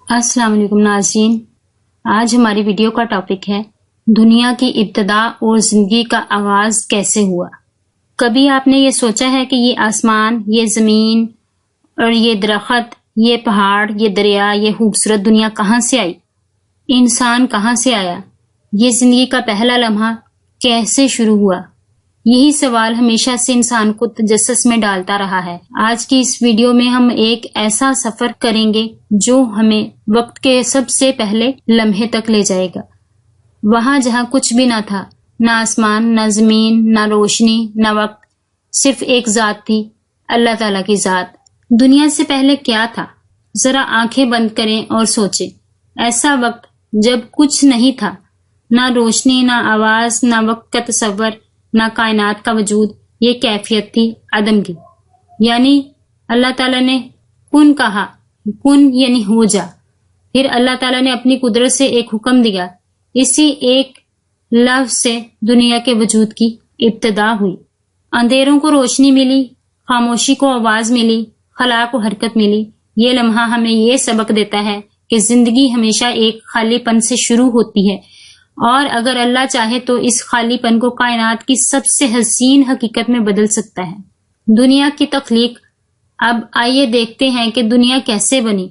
अस्सलाम वालेकुम नाज़रीन, आज हमारी वीडियो का टॉपिक है दुनिया की इब्तिदा और जिंदगी का आगाज कैसे हुआ। कभी आपने ये सोचा है कि ये आसमान, ये जमीन और ये दरख्त, ये पहाड़, ये दरिया, ये खूबसूरत दुनिया कहाँ से आई? इंसान कहाँ से आया? ये जिंदगी का पहला लम्हा कैसे शुरू हुआ? यही सवाल हमेशा से इंसान को तजस्सुस में डालता रहा है। आज की इस वीडियो में हम एक ऐसा सफर करेंगे जो हमें वक्त के सबसे पहले लम्हे तक ले जाएगा, वहां जहां कुछ भी ना था, ना आसमान, ना जमीन, ना रोशनी, ना वक्त, सिर्फ एक जात थी, अल्लाह ताला की जात। दुनिया से पहले क्या था? जरा आंखें बंद करें और सोचें। ऐसा वक्त जब कुछ नहीं था, ना रोशनी, ना आवाज, ना वक्त का तस्वर, ना कायनात का वजूद। ये कैफियत थी अदम की। यानी अल्लाह ताला ने कुन कहा, कुन यानी हो जा। फिर अल्लाह ताला ने अपनी कुदरत से एक हुक्म दिया, इसी एक लफ्ज से दुनिया के वजूद की इब्तिदा हुई। अंधेरों को रोशनी मिली, खामोशी को आवाज मिली, खला को हरकत मिली। ये लम्हा हमें ये सबक देता है कि जिंदगी हमेशा एक खालीपन से शुरू होती है, और अगर अल्लाह चाहे तो इस खालीपन को कायनात की सबसे हसीन हकीकत में बदल सकता है। दुनिया की तख्लीक। अब आइए देखते हैं कि दुनिया कैसे बनी।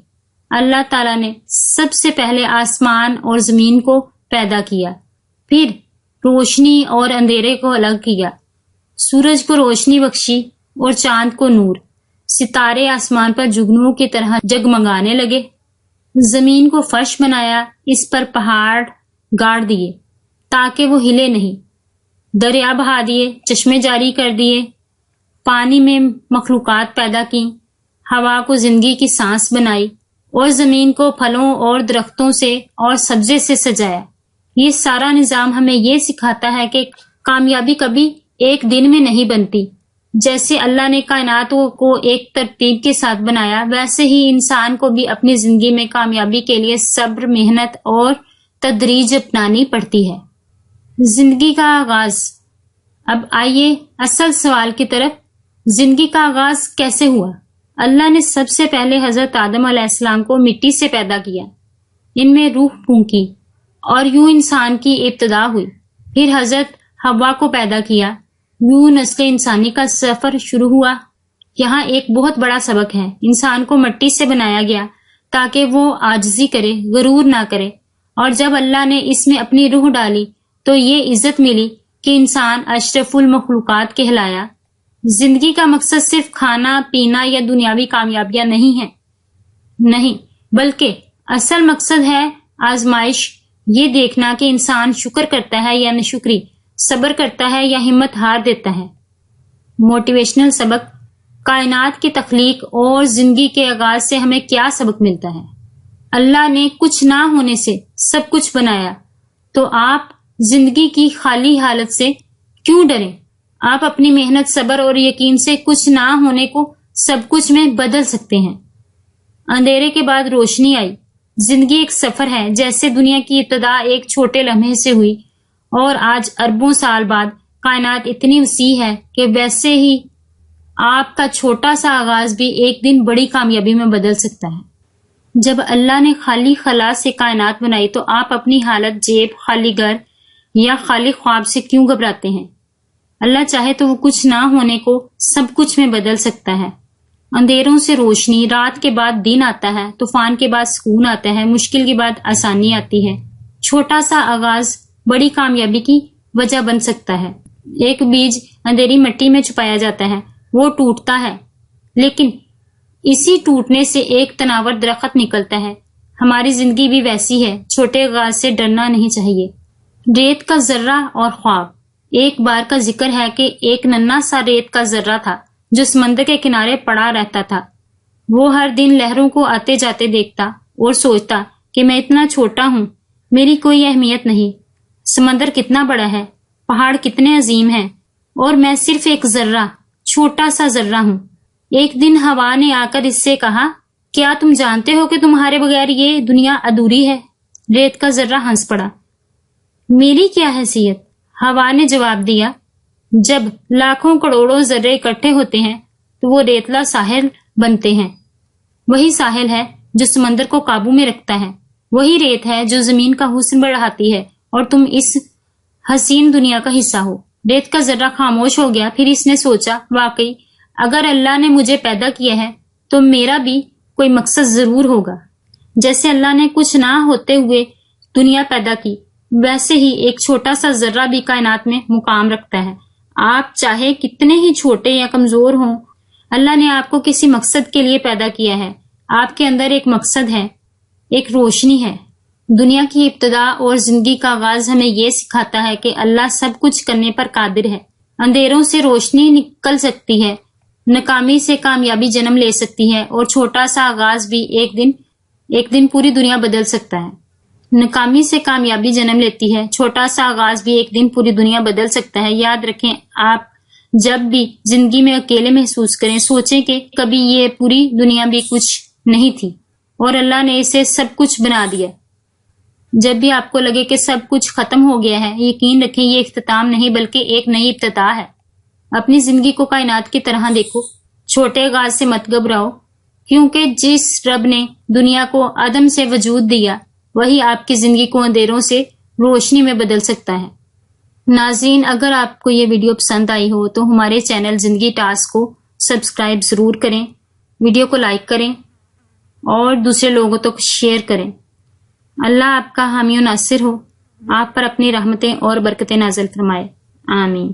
अल्लाह ताला ने सबसे पहले आसमान और जमीन को पैदा किया, फिर रोशनी और अंधेरे को अलग किया, सूरज को रोशनी बख्शी और चांद को नूर। सितारे आसमान पर जुगनुओं की तरह जगमगाने लगे। जमीन को फर्श बनाया, इस पर पहाड़ गाड़ दिए ताकि वो हिले नहीं, दरिया बहा दिए, चश्मे जारी कर दिए, पानी में मखलूकात पैदा की, हवा को जिंदगी की सांस बनाई और जमीन को फलों और दरख्तों से और सब्जे से सजाया। ये सारा निजाम हमें ये सिखाता है कि कामयाबी कभी एक दिन में नहीं बनती। जैसे अल्लाह ने कायनातों को एक तरतीब के साथ बनाया, वैसे ही इंसान को भी अपनी जिंदगी में कामयाबी के लिए सब्र, मेहनत और तदरीज अपनानी पड़ती है। जिंदगी का आगाज। अब आइए असल सवाल की तरफ। जिंदगी का आगाज कैसे हुआ? अल्लाह ने सबसे पहले हजरत आदम अलैहिस्सलाम को मिट्टी से पैदा किया, इनमें रूह फूंकी और यूं इंसान की इब्तिदा हुई। फिर हजरत हव्वा को पैदा किया, यूं नस्ल इंसानी का सफर शुरू हुआ। यहाँ एक बहुत बड़ा सबक है। इंसान को मिट्टी से बनाया गया ताकि वो आजिज़ी करे, गरूर ना करे, और जब अल्लाह ने इसमें अपनी रूह डाली तो ये इज्जत मिली कि इंसान अशरफुल मखलूकात कहलाया। जिंदगी का मकसद सिर्फ खाना पीना या दुनियावी कामयाबियां नहीं है, नहीं, बल्कि असल मकसद है आजमाइश। ये देखना कि इंसान शुक्र करता है या नाशुक्री, सब्र करता है या हिम्मत हार देता है। मोटिवेशनल सबक। कायनात की तख्लीक और जिंदगी के आगाज से हमें क्या सबक मिलता है? अल्लाह ने कुछ ना होने से सब कुछ बनाया, तो आप जिंदगी की खाली हालत से क्यों डरें? आप अपनी मेहनत, सब्र और यकीन से कुछ ना होने को सब कुछ में बदल सकते हैं। अंधेरे के बाद रोशनी आई। जिंदगी एक सफर है। जैसे दुनिया की इब्तिदा एक छोटे लम्हे से हुई और आज अरबों साल बाद कायनात इतनी वसी है कि वैसे ही आपका छोटा सा आगाज भी एक दिन बड़ी कामयाबी में बदल सकता है। जब अल्लाह ने खाली खला से कायनात बनाई तो आप अपनी हालत, जेब, खाली घर या खाली ख्वाब से क्यों घबराते हैं? अल्लाह चाहे तो वो कुछ ना होने को सब कुछ में बदल सकता है। अंधेरों से रोशनी, रात के बाद दिन आता है, तूफान के बाद सुकून आता है, मुश्किल के बाद आसानी आती है। छोटा सा आगाज बड़ी कामयाबी की वजह बन सकता है। एक बीज अंधेरी मिट्टी में छुपाया जाता है, वो टूटता है, लेकिन इसी टूटने से एक तनावर दरख्त निकलता है। हमारी जिंदगी भी वैसी है। छोटे आगाज से डरना नहीं चाहिए। रेत का जर्रा और ख्वाब। एक बार का जिक्र है कि एक नन्हा सा रेत का जर्रा था जो समंदर के किनारे पड़ा रहता था। वो हर दिन लहरों को आते जाते देखता और सोचता कि मैं इतना छोटा हूँ, मेरी कोई अहमियत नहीं। समंदर कितना बड़ा है, पहाड़ कितने अजीम हैं, और मैं सिर्फ एक जर्रा, छोटा सा जर्रा हूँ। एक दिन हवा ने आकर इससे कहा, क्या तुम जानते हो कि तुम्हारे बगैर ये दुनिया अधूरी है? रेत का जर्रा हंस पड़ा। मेरी क्या हैसियत? हवा ने जवाब दिया, जब लाखों करोड़ों जर्रे इकट्ठे होते हैं तो वो रेतला साहिल बनते हैं। वही साहिल है جو سمندر کو قابو میں رکھتا ہے، وہی ریت ہے جو زمین کا حسن بڑھاتی ہے، اور تم اس حسین دنیا کا حصہ ہو۔ ریت کا ذرہ خاموش ہو گیا، پھر اس نے سوچا، واقعی اگر اللہ نے مجھے پیدا کیا ہے تو میرا بھی کوئی مقصد ضرور ہوگا۔ جیسے اللہ نے کچھ نہ ہوتے ہوئے دنیا پیدا کی، ویسے ہی ایک چھوٹا سا ذرہ بھی کائنات میں مقام رکھتا ہے۔ آپ چاہے کتنے ہی چھوٹے یا کمزور ہوں، اللہ نے آپ کو کسی مقصد کے لیے پیدا کیا ہے۔ آپ کے اندر ایک مقصد ہے، ایک روشنی ہے۔ دنیا کی ابتدا اور زندگی کا آغاز ہمیں یہ سکھاتا ہے کہ اللہ سب کچھ کرنے پر قادر ہے۔ اندھیروں سے روشنی نکل سکتی ہے، ناکامی سے کامیابی جنم لے سکتی ہے، اور چھوٹا سا آغاز بھی ایک دن پوری دنیا بدل سکتا ہے۔ ناکامی سے کامیابی جنم لیتی ہے، چھوٹا سا آغاز بھی ایک دن پوری دنیا بدل سکتا ہے۔ یاد رکھیں، آپ جب بھی زندگی میں اکیلے محسوس کریں، سوچیں کہ کبھی یہ پوری دنیا بھی کچھ نہیں تھی اور اللہ نے اسے سب کچھ بنا دیا۔ جب بھی آپ کو لگے کہ سب کچھ ختم ہو گیا ہے، یقین رکھیں یہ اختتام نہیں بلکہ ایک نئی ابتدا ہے۔ اپنی زندگی کو کائنات کی طرح دیکھو، چھوٹے آغاز سے مت گھبراؤ، کیونکہ جس رب نے دنیا کو عدم سے وجود دیا، وہی آپ کی زندگی کو اندھیروں سے روشنی میں بدل سکتا ہے۔ ناظرین، اگر آپ کو یہ ویڈیو پسند آئی ہو تو ہمارے چینل زندگی ٹاسک کو سبسکرائب ضرور کریں، ویڈیو کو لائک کریں اور دوسرے لوگوں تک شیئر کریں۔ اللہ آپ کا حامی و ناصر ہو، آپ پر اپنی رحمتیں اور برکتیں نازل فرمائے، آمین۔